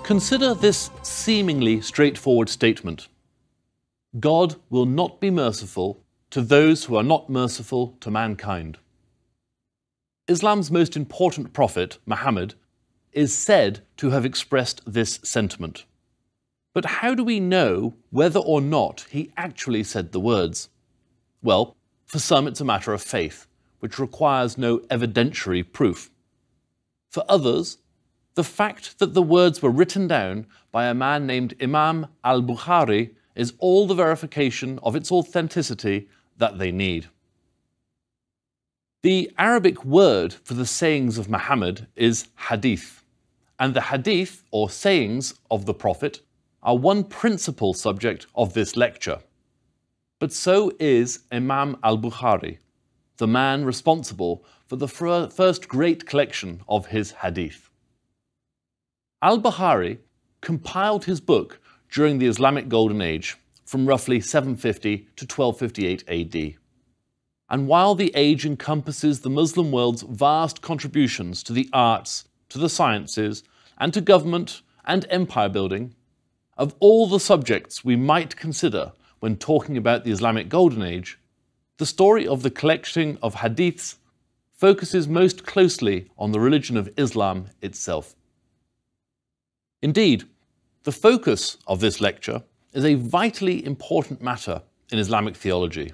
Consider this seemingly straightforward statement. God will not be merciful to those who are not merciful to mankind. Islam's most important prophet, Muhammad, is said to have expressed this sentiment. But how do we know whether or not he actually said the words? Well, for some it's a matter of faith, which requires no evidentiary proof. For others, the fact that the words were written down by a man named Imam al-Bukhari is all the verification of its authenticity that they need. The Arabic word for the sayings of Muhammad is Hadith, and the Hadith, or sayings of the Prophet, are one principal subject of this lecture. But so is Imam al-Bukhari, the man responsible for the first great collection of his Hadith. Al-Bukhari compiled his book during the Islamic Golden Age, from roughly 750 to 1258 AD. And while the age encompasses the Muslim world's vast contributions to the arts, to the sciences, and to government and empire building, of all the subjects we might consider when talking about the Islamic Golden Age, the story of the collection of hadiths focuses most closely on the religion of Islam itself. Indeed, the focus of this lecture is a vitally important matter in Islamic theology.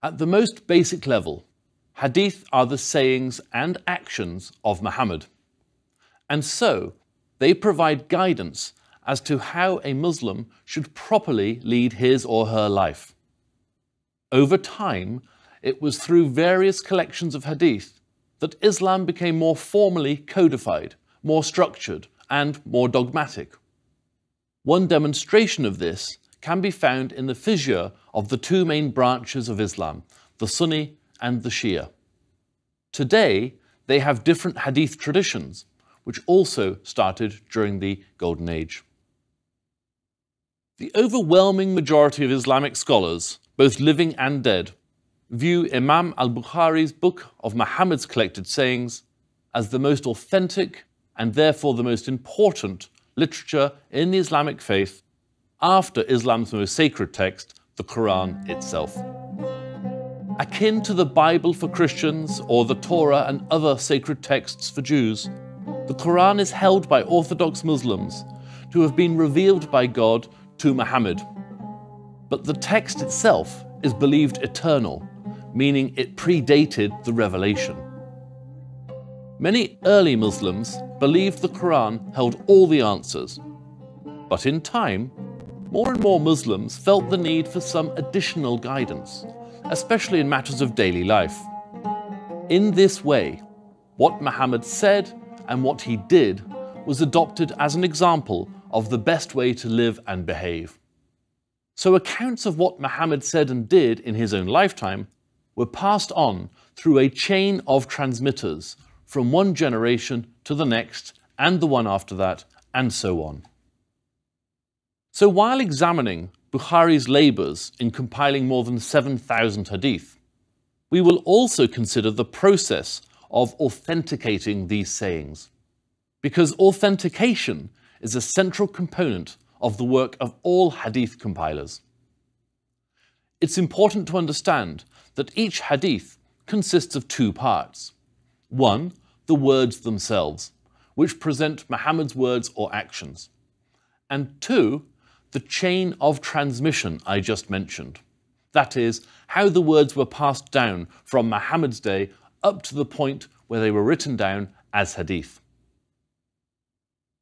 At the most basic level, hadith are the sayings and actions of Muhammad, and so they provide guidance as to how a Muslim should properly lead his or her life. Over time, it was through various collections of hadith that Islam became more formally codified, more structured, and more dogmatic. One demonstration of this can be found in the fissure of the two main branches of Islam, the Sunni and the Shia. Today, they have different hadith traditions, which also started during the Golden Age. The overwhelming majority of Islamic scholars, both living and dead, view Imam al-Bukhari's book of Muhammad's collected sayings as the most authentic and therefore the most important literature in the Islamic faith after Islam's most sacred text, the Quran itself. Akin to the Bible for Christians or the Torah and other sacred texts for Jews, the Quran is held by Orthodox Muslims to have been revealed by God to Muhammad. But the text itself is believed eternal, meaning it predated the revelation. Many early Muslims believed the Quran held all the answers, but in time, more and more Muslims felt the need for some additional guidance, especially in matters of daily life. In this way, what Muhammad said and what he did was adopted as an example of the best way to live and behave. So accounts of what Muhammad said and did in his own lifetime were passed on through a chain of transmitters from one generation to the next and the one after that, and so on. So while examining Bukhari's labours in compiling more than 7,000 hadith, we will also consider the process of authenticating these sayings, because authentication is a central component of the work of all hadith compilers. It's important to understand that each hadith consists of two parts. One, the words themselves, which present Muhammad's words or actions. And two, the chain of transmission I just mentioned. That is, how the words were passed down from Muhammad's day up to the point where they were written down as hadith.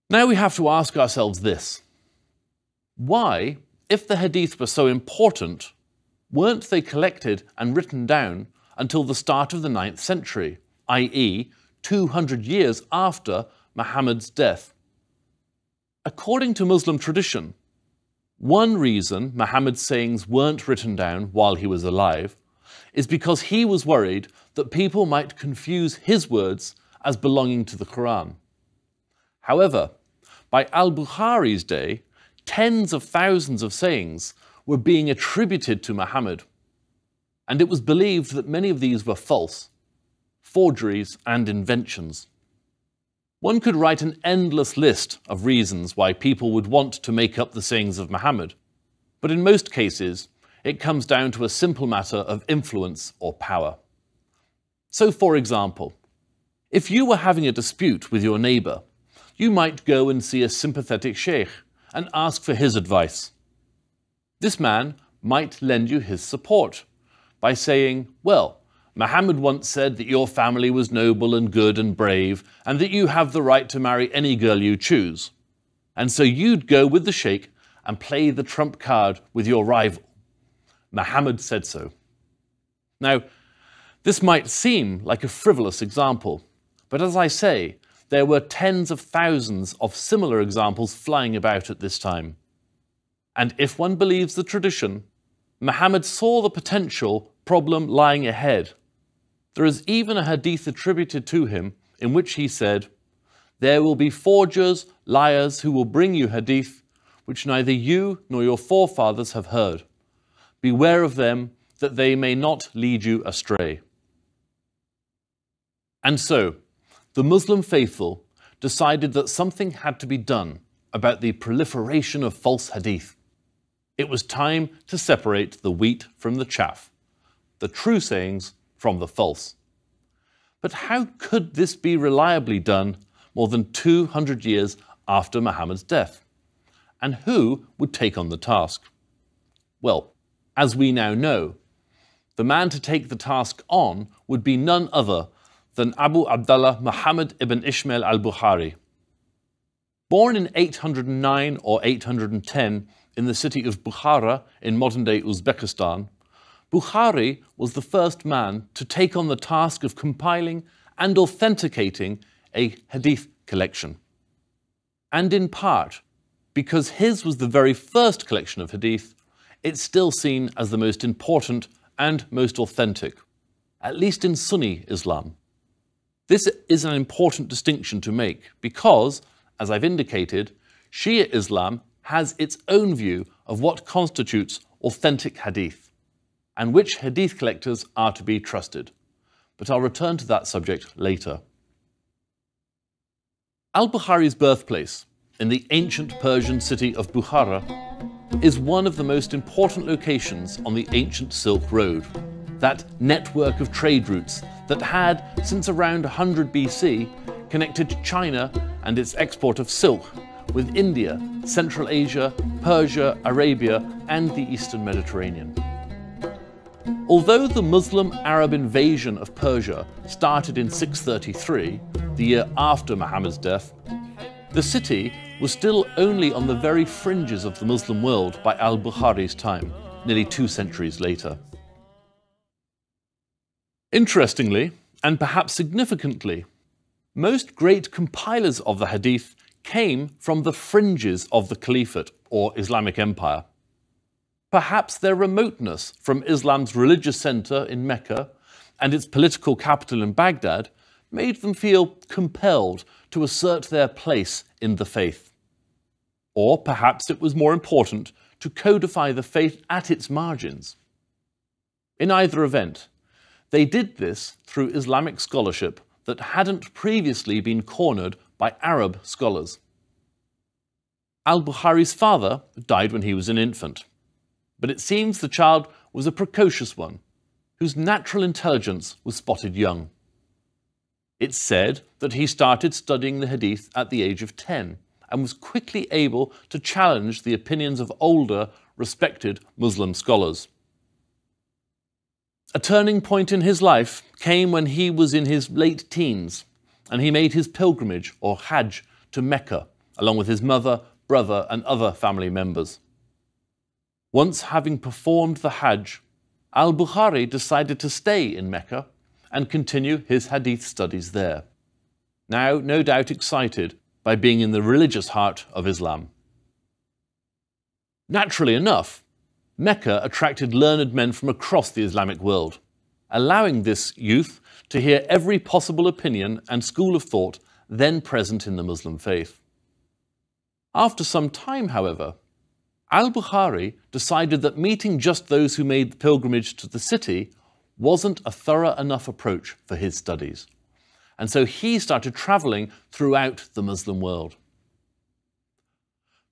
Now we have to ask ourselves this. Why, if the hadith were so important, weren't they collected and written down until the start of the 9th century, i.e., 200 years after Muhammad's death? According to Muslim tradition, one reason Muhammad's sayings weren't written down while he was alive is because he was worried that people might confuse his words as belonging to the Quran. However, by al-Bukhari's day, tens of thousands of sayings were being attributed to Muhammad, and it was believed that many of these were false, forgeries and inventions. One could write an endless list of reasons why people would want to make up the sayings of Muhammad, but in most cases, it comes down to a simple matter of influence or power. So, for example, if you were having a dispute with your neighbour, you might go and see a sympathetic sheikh and ask for his advice. This man might lend you his support by saying, well, Muhammad once said that your family was noble and good and brave, and that you have the right to marry any girl you choose. And so you'd go with the sheikh and play the trump card with your rival. Muhammad said so. Now, this might seem like a frivolous example, but as I say, there were tens of thousands of similar examples flying about at this time. And if one believes the tradition, Muhammad saw the potential problem lying ahead. There is even a hadith attributed to him in which he said, "There will be forgers, liars who will bring you hadith which neither you nor your forefathers have heard. Beware of them, that they may not lead you astray." And so, the Muslim faithful decided that something had to be done about the proliferation of false hadith. It was time to separate the wheat from the chaff, the true sayings from the false. But how could this be reliably done more than 200 years after Muhammad's death? And who would take on the task? Well, as we now know, the man to take the task on would be none other than Abu Abdullah Muhammad ibn Ismail al-Bukhari. Born in 809 or 810 in the city of Bukhara in modern-day Uzbekistan, Bukhari was the first man to take on the task of compiling and authenticating a hadith collection. And in part, because his was the very first collection of hadith, it's still seen as the most important and most authentic, at least in Sunni Islam. This is an important distinction to make because, as I've indicated, Shia Islam has its own view of what constitutes authentic hadith and which hadith collectors are to be trusted. But I'll return to that subject later. Al-Bukhari's birthplace in the ancient Persian city of Bukhara is one of the most important locations on the ancient Silk Road, that network of trade routes that had, since around 100 BC, connected China and its export of silk with India, Central Asia, Persia, Arabia, and the Eastern Mediterranean. Although the Muslim-Arab invasion of Persia started in 633, the year after Muhammad's death, the city was still only on the very fringes of the Muslim world by al-Bukhari's time, nearly 2 centuries later. Interestingly, and perhaps significantly, most great compilers of the hadith came from the fringes of the Caliphate or Islamic Empire. Perhaps their remoteness from Islam's religious center in Mecca and its political capital in Baghdad made them feel compelled to assert their place in the faith. Or perhaps it was more important to codify the faith at its margins. In either event, they did this through Islamic scholarship that hadn't previously been cornered by Arab scholars. Al-Bukhari's father died when he was an infant, but it seems the child was a precocious one, whose natural intelligence was spotted young. It's said that he started studying the hadith at the age of 10 and was quickly able to challenge the opinions of older, respected Muslim scholars. A turning point in his life came when he was in his late teens and he made his pilgrimage, or Hajj, to Mecca, along with his mother, brother and other family members. Once having performed the Hajj, al-Bukhari decided to stay in Mecca and continue his hadith studies there, now no doubt excited by being in the religious heart of Islam. Naturally enough, Mecca attracted learned men from across the Islamic world, allowing this youth to hear every possible opinion and school of thought then present in the Muslim faith. After some time, however, al-Bukhari decided that meeting just those who made the pilgrimage to the city wasn't a thorough enough approach for his studies, and so he started traveling throughout the Muslim world.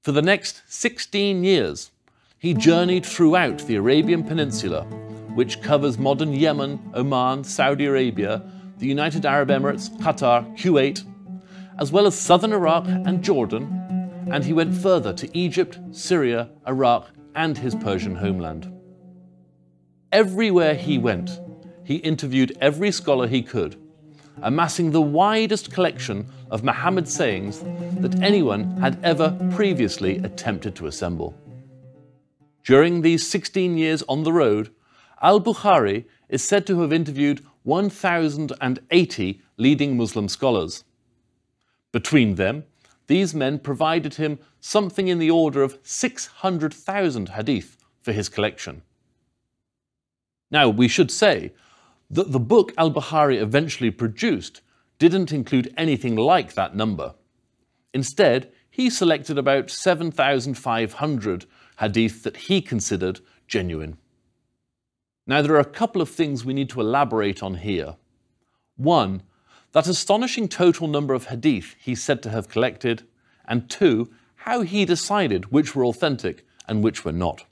For the next 16 years, he journeyed throughout the Arabian Peninsula, which covers modern Yemen, Oman, Saudi Arabia, the United Arab Emirates, Qatar, Kuwait, as well as southern Iraq and Jordan, and he went further to Egypt, Syria, Iraq, and his Persian homeland. Everywhere he went, he interviewed every scholar he could, amassing the widest collection of Muhammad's sayings that anyone had ever previously attempted to assemble. During these 16 years on the road, al-Bukhari is said to have interviewed 1,080 leading Muslim scholars. Between them, these men provided him something in the order of 600,000 hadith for his collection. Now, we should say that the book al-Bukhari eventually produced didn't include anything like that number. Instead, he selected about 7,500 hadith that he considered genuine. Now, there are a couple of things we need to elaborate on here. One, that astonishing total number of hadith he's said to have collected, and two, how he decided which were authentic and which were not.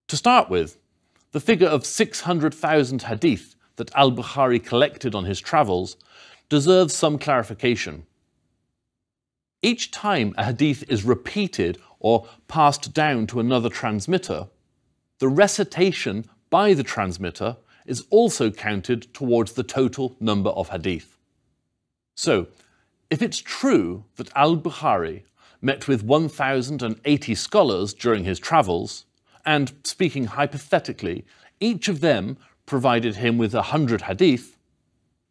To start with, the figure of 600,000 hadith that al-Bukhari collected on his travels deserves some clarification. Each time a hadith is repeated or passed down to another transmitter, the recitation by the transmitter is also counted towards the total number of hadith. So, if it's true that al-Bukhari met with 1,080 scholars during his travels, and speaking hypothetically, each of them provided him with 100 hadith,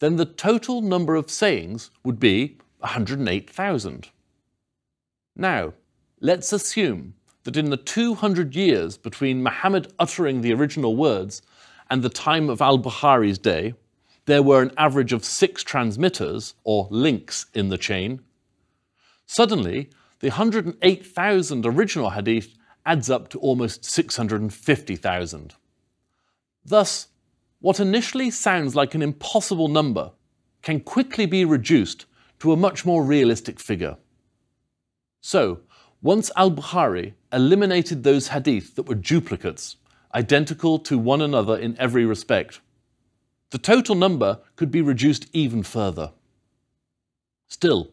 then the total number of sayings would be 108,000. Now, let's assume that in the 200 years between Muhammad uttering the original words and the time of al-Bukhari's day, there were an average of 6 transmitters, or links, in the chain. Suddenly, the 108,000 original hadith adds up to almost 650,000. Thus, what initially sounds like an impossible number can quickly be reduced to a much more realistic figure. So, once al-Bukhari eliminated those hadith that were duplicates, identical to one another in every respect, the total number could be reduced even further. Still,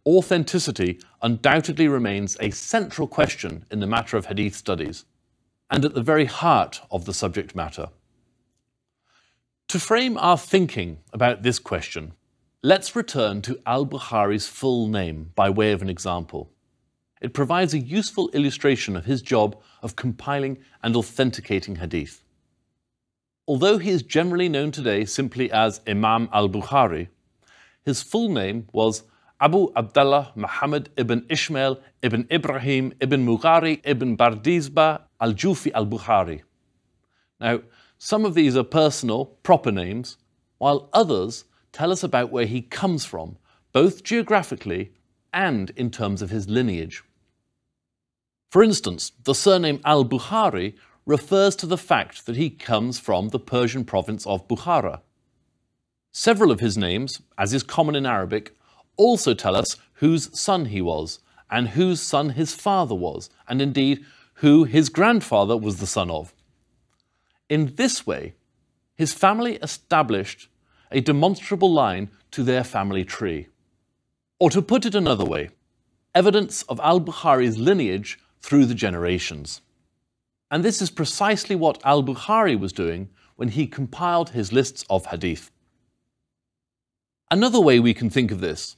authenticity undoubtedly remains a central question in the matter of hadith studies, and at the very heart of the subject matter. To frame our thinking about this question, let's return to al-Bukhari's full name by way of an example. It provides a useful illustration of his job of compiling and authenticating hadith. Although he is generally known today simply as Imam al-Bukhari, his full name was Abu Abdullah Muhammad ibn Ishmael ibn Ibrahim ibn Mughari ibn Bardizbah al-Jufi al-Bukhari. Now, some of these are personal, proper names, while others tell us about where he comes from, both geographically and in terms of his lineage. For instance, the surname al-Bukhari refers to the fact that he comes from the Persian province of Bukhara. Several of his names, as is common in Arabic, also tell us whose son he was, and whose son his father was, and indeed who his grandfather was the son of. In this way, his family established a demonstrable line to their family tree. Or to put it another way, evidence of al-Bukhari's lineage through the generations. And this is precisely what al-Bukhari was doing when he compiled his lists of hadith. Another way we can think of this: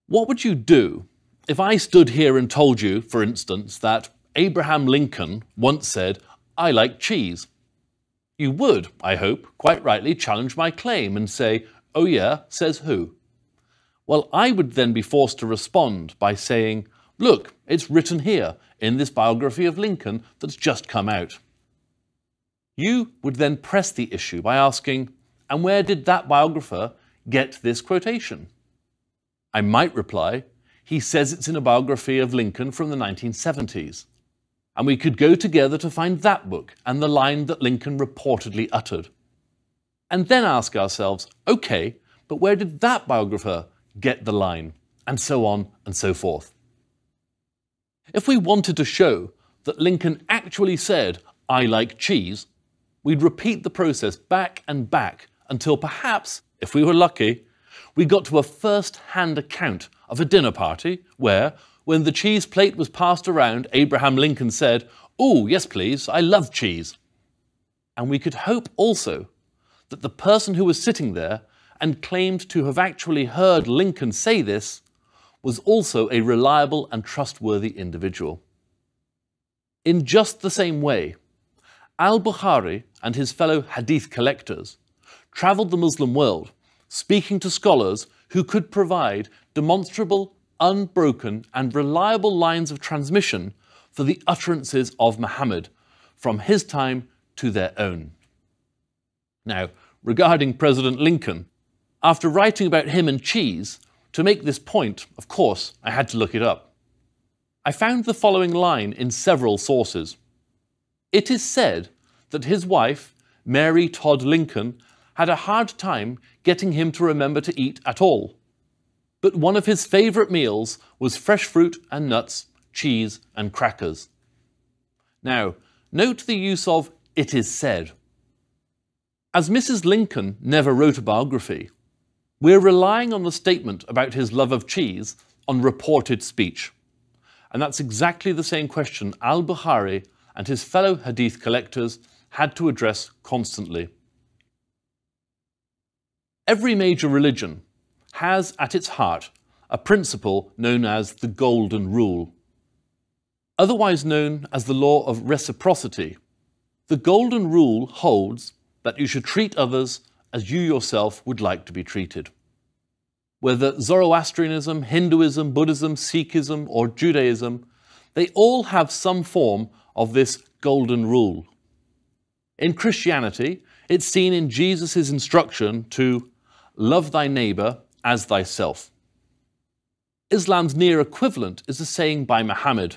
what would you do if I stood here and told you, for instance, that Abraham Lincoln once said, "I like cheese"? You would, I hope, quite rightly challenge my claim and say, "Oh yeah, says who?" Well, I would then be forced to respond by saying, "Look, it's written here in this biography of Lincoln that's just come out." You would then press the issue by asking, "And where did that biographer get this quotation?" I might reply, "He says it's in a biography of Lincoln from the 1970s. And we could go together to find that book and the line that Lincoln reportedly uttered. and then ask ourselves, okay, but where did that biographer get the line? And so on and so forth. If we wanted to show that Lincoln actually said, "I like cheese," we'd repeat the process back and back until perhaps, if we were lucky, we got to a first-hand account of a dinner party where, when the cheese plate was passed around, Abraham Lincoln said, "Oh, yes please, I love cheese." And we could hope also that the person who was sitting there and claimed to have actually heard Lincoln say this was also a reliable and trustworthy individual. In just the same way, al-Bukhari and his fellow Hadith collectors travelled the Muslim world, speaking to scholars who could provide demonstrable, unbroken and reliable lines of transmission for the utterances of Muhammad from his time to their own. Now, regarding President Lincoln, after writing about him and cheese, to make this point, of course, I had to look it up. I found the following line in several sources. It is said that his wife, Mary Todd Lincoln, had a hard time getting him to remember to eat at all. But one of his favourite meals was fresh fruit and nuts, cheese and crackers. Now, note the use of "it is said." As Mrs. Lincoln never wrote a biography, we're relying on the statement about his love of cheese on reported speech. And that's exactly the same question al-Bukhari and his fellow Hadith collectors had to address constantly. Every major religion has at its heart a principle known as the Golden Rule. Otherwise known as the law of reciprocity, the Golden Rule holds that you should treat others as you yourself would like to be treated. Whether Zoroastrianism, Hinduism, Buddhism, Sikhism or Judaism, they all have some form of this Golden Rule. In Christianity, it's seen in Jesus' instruction to love thy neighbour as thyself. Islam's near equivalent is a saying by Muhammad,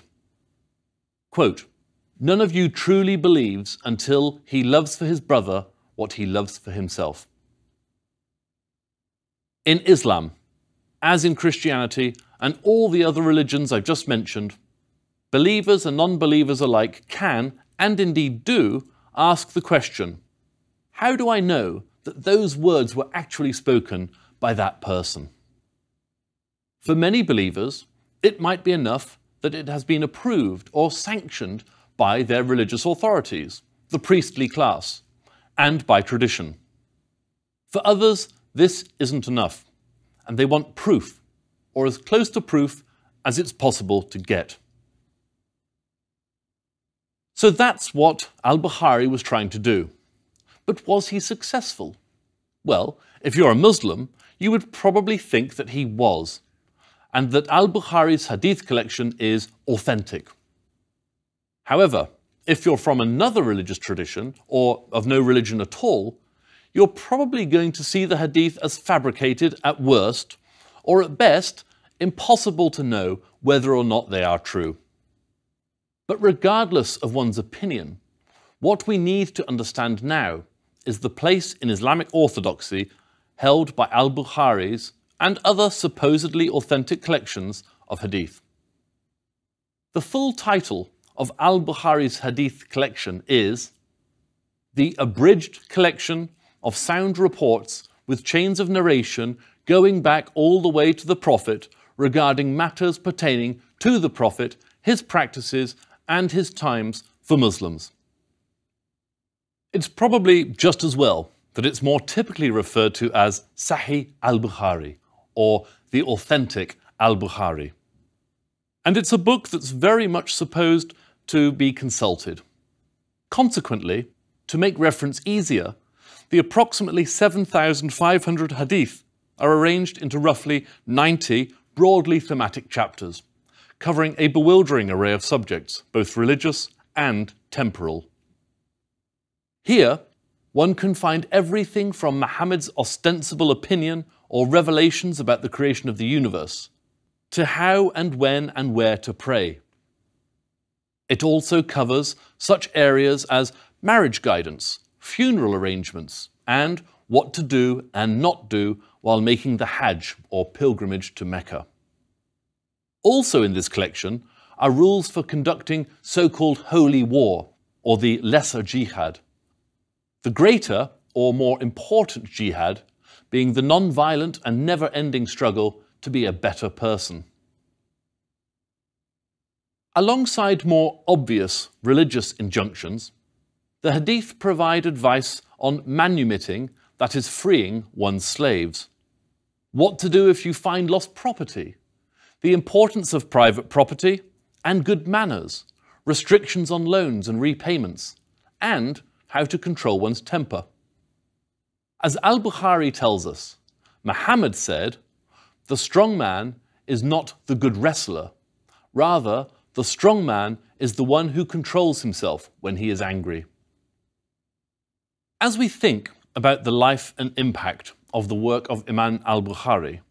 quote, "None of you truly believes until he loves for his brother what he loves for himself." In Islam, as in Christianity and all the other religions I've just mentioned, believers and non-believers alike can, and indeed do, ask the question, how do I know that those words were actually spoken by that person? For many believers, it might be enough that it has been approved or sanctioned by their religious authorities, the priestly class, and by tradition. For others, this isn't enough, and they want proof, or as close to proof as it's possible to get. So that's what al-Bukhari was trying to do. But was he successful? Well, if you're a Muslim, you would probably think that he was, and that al-Bukhari's Hadith collection is authentic. However, if you're from another religious tradition, or of no religion at all, you're probably going to see the Hadith as fabricated at worst, or at best, impossible to know whether or not they are true. But regardless of one's opinion, what we need to understand now is the place in Islamic orthodoxy held by al-Bukhari's and other supposedly authentic collections of Hadith. The full title of al-Bukhari's Hadith collection is The Abridged Collection of Sound Reports with Chains of Narration going back all the way to the Prophet regarding matters pertaining to the Prophet, his practices and his times for Muslims. It's probably just as well that it's more typically referred to as Sahih al-Bukhari, or the authentic al-Bukhari. And it's a book that's very much supposed to be consulted. Consequently, to make reference easier, the approximately 7,500 hadith are arranged into roughly 90 broadly thematic chapters, covering a bewildering array of subjects, both religious and temporal. Here, one can find everything from Muhammad's ostensible opinion or revelations about the creation of the universe, to how and when and where to pray. It also covers such areas as marriage guidance, funeral arrangements, and what to do and not do while making the Hajj or pilgrimage to Mecca. Also in this collection are rules for conducting so-called holy war, or the lesser jihad. The greater or more important jihad being the non-violent and never-ending struggle to be a better person. Alongside more obvious religious injunctions, the Hadith provide advice on manumitting, that is, freeing one's slaves. What to do if you find lost property, the importance of private property and good manners, restrictions on loans and repayments, and how to control one's temper. As Al-Bukhari tells us, Muhammad said, "The strong man is not the good wrestler. Rather, the strong man is the one who controls himself when he is angry." As we think about the life and impact of the work of Imam al-Bukhari,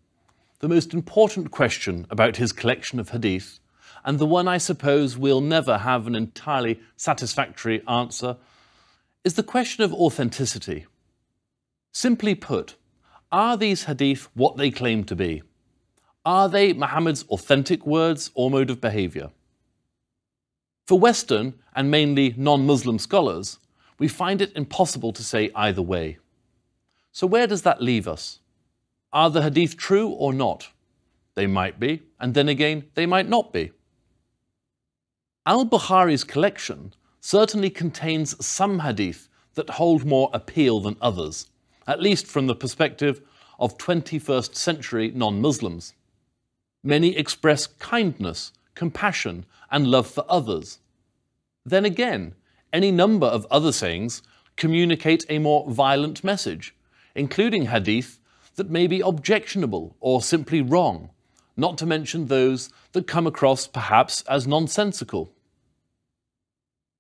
the most important question about his collection of hadith, and the one I suppose we'll never have an entirely satisfactory answer, is the question of authenticity. Simply put, are these hadith what they claim to be? Are they Muhammad's authentic words or mode of behavior? For Western and mainly non-Muslim scholars, we find it impossible to say either way. So where does that leave us? Are the hadith true or not? They might be, and then again, they might not be. Al-Bukhari's collection certainly contains some hadith that hold more appeal than others, at least from the perspective of 21st century non-Muslims. Many express kindness, compassion, and love for others. Then again, any number of other sayings communicate a more violent message, including hadith that may be objectionable or simply wrong, not to mention those that come across perhaps as nonsensical.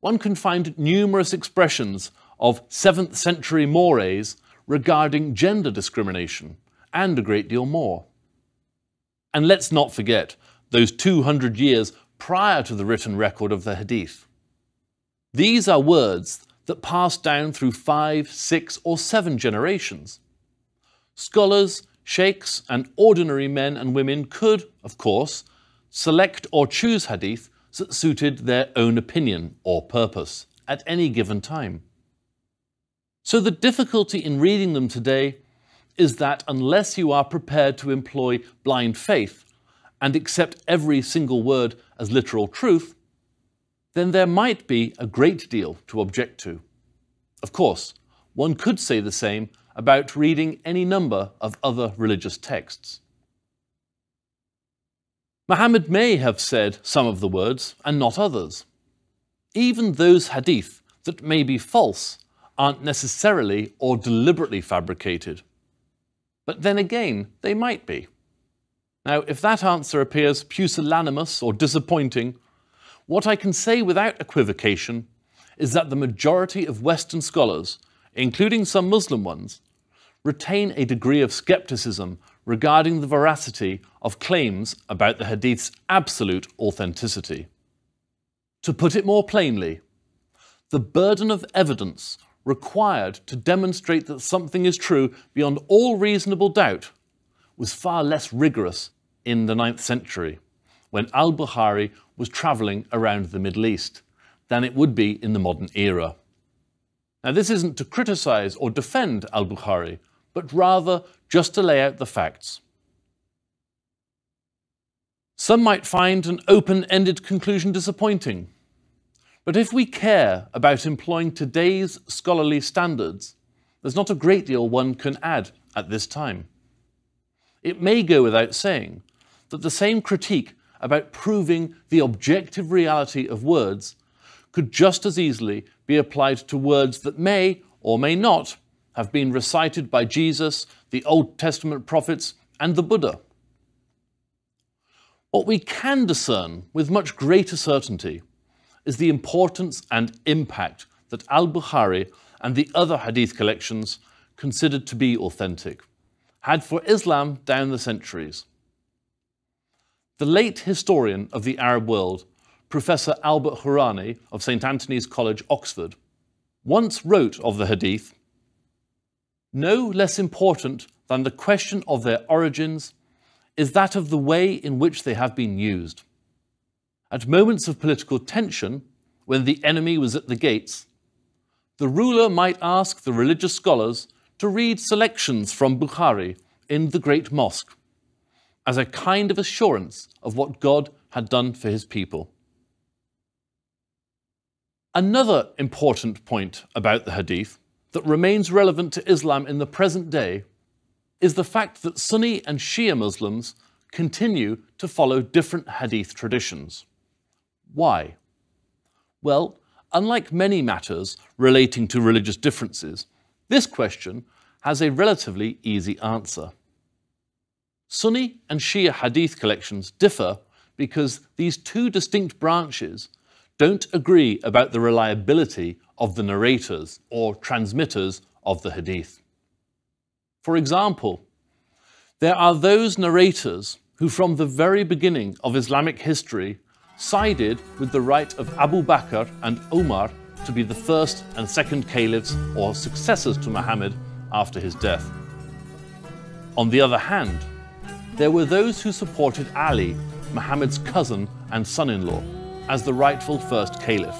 One can find numerous expressions of 7th century mores regarding gender discrimination, and a great deal more. And let's not forget those 200 years prior to the written record of the hadith. These are words that passed down through 5, 6, or 7 generations. Scholars, sheikhs, and ordinary men and women could, of course, select or choose hadith that suited their own opinion or purpose at any given time. So the difficulty in reading them today is that unless you are prepared to employ blind faith and accept every single word as literal truth, then there might be a great deal to object to. Of course, one could say the same about reading any number of other religious texts. Muhammad may have said some of the words and not others. Even those hadith that may be false aren't necessarily or deliberately fabricated. But then again, they might be. Now, if that answer appears pusillanimous or disappointing, what I can say without equivocation is that the majority of Western scholars, including some Muslim ones, retain a degree of skepticism regarding the veracity of claims about the hadith's absolute authenticity. To put it more plainly, the burden of evidence required to demonstrate that something is true beyond all reasonable doubt was far less rigorous in the 9th century, when al-Bukhari was travelling around the Middle East, than it would be in the modern era. Now, this isn't to criticise or defend al-Bukhari, but rather just to lay out the facts. Some might find an open-ended conclusion disappointing, but if we care about employing today's scholarly standards, there's not a great deal one can add at this time. It may go without saying that the same critique about proving the objective reality of words could just as easily be applied to words that may or may not have been recited by Jesus, the Old Testament prophets, and the Buddha. What we can discern with much greater certainty is the importance and impact that al-Bukhari and the other hadith collections considered to be authentic had for Islam down the centuries. The late historian of the Arab world, Professor Albert Hourani of St. Antony's College, Oxford, once wrote of the hadith, No less important than the question of their origins is that of the way in which they have been used. At moments of political tension, when the enemy was at the gates, the ruler might ask the religious scholars to read selections from Bukhari in the Great Mosque as a kind of assurance of what God had done for his people. Another important point about the Hadith that remains relevant to Islam in the present day is the fact that Sunni and Shia Muslims continue to follow different Hadith traditions. Why? Well, unlike many matters relating to religious differences, this question has a relatively easy answer. Sunni and Shia Hadith collections differ because these two distinct branches don't agree about the reliability of the narrators or transmitters of the Hadith. For example, there are those narrators who from the very beginning of Islamic history sided with the right of Abu Bakr and Umar to be the first and second caliphs or successors to Muhammad after his death. On the other hand, there were those who supported Ali, Muhammad's cousin and son-in-law, as the rightful first caliph.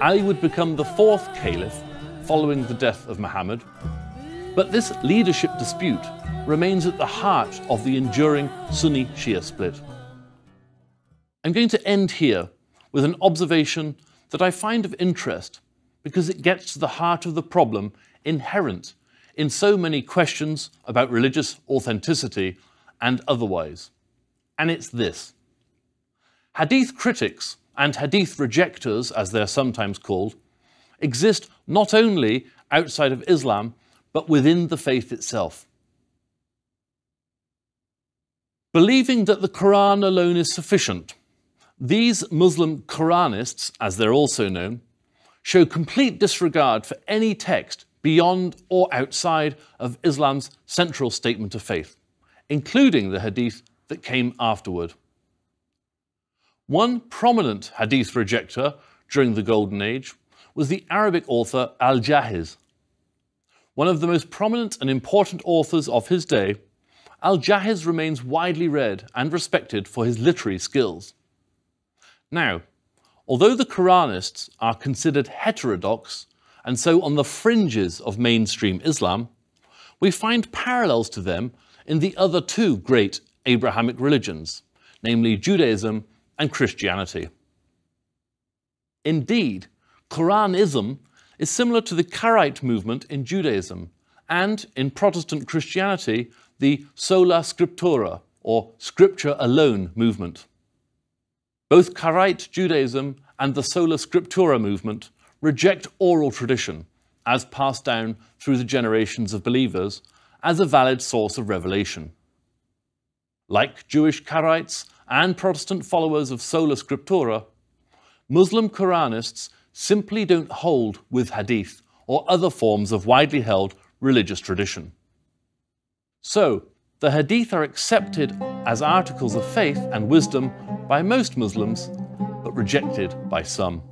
Ali would become the fourth caliph following the death of Muhammad, but this leadership dispute remains at the heart of the enduring Sunni-Shia split. I'm going to end here with an observation that I find of interest because it gets to the heart of the problem inherent in so many questions about religious authenticity and otherwise. And it's this. Hadith critics and Hadith rejectors, as they're sometimes called, exist not only outside of Islam, but within the faith itself. Believing that the Quran alone is sufficient, these Muslim Quranists, as they're also known, show complete disregard for any text beyond or outside of Islam's central statement of faith, including the Hadith that came afterward. One prominent Hadith rejecter during the Golden Age was the Arabic author Al-Jahiz. One of the most prominent and important authors of his day, Al-Jahiz remains widely read and respected for his literary skills. Now, although the Quranists are considered heterodox and so on the fringes of mainstream Islam, we find parallels to them in the other two great Abrahamic religions, namely Judaism and Christianity. Indeed, Quranism is similar to the Karaite movement in Judaism and, in Protestant Christianity, the sola scriptura, or scripture alone movement. Both Karaite Judaism and the sola scriptura movement reject oral tradition, as passed down through the generations of believers, as a valid source of revelation. Like Jewish Karaites and Protestant followers of sola scriptura, Muslim Quranists simply don't hold with Hadith or other forms of widely held religious tradition. So, the Hadith are accepted as articles of faith and wisdom by most Muslims, but rejected by some.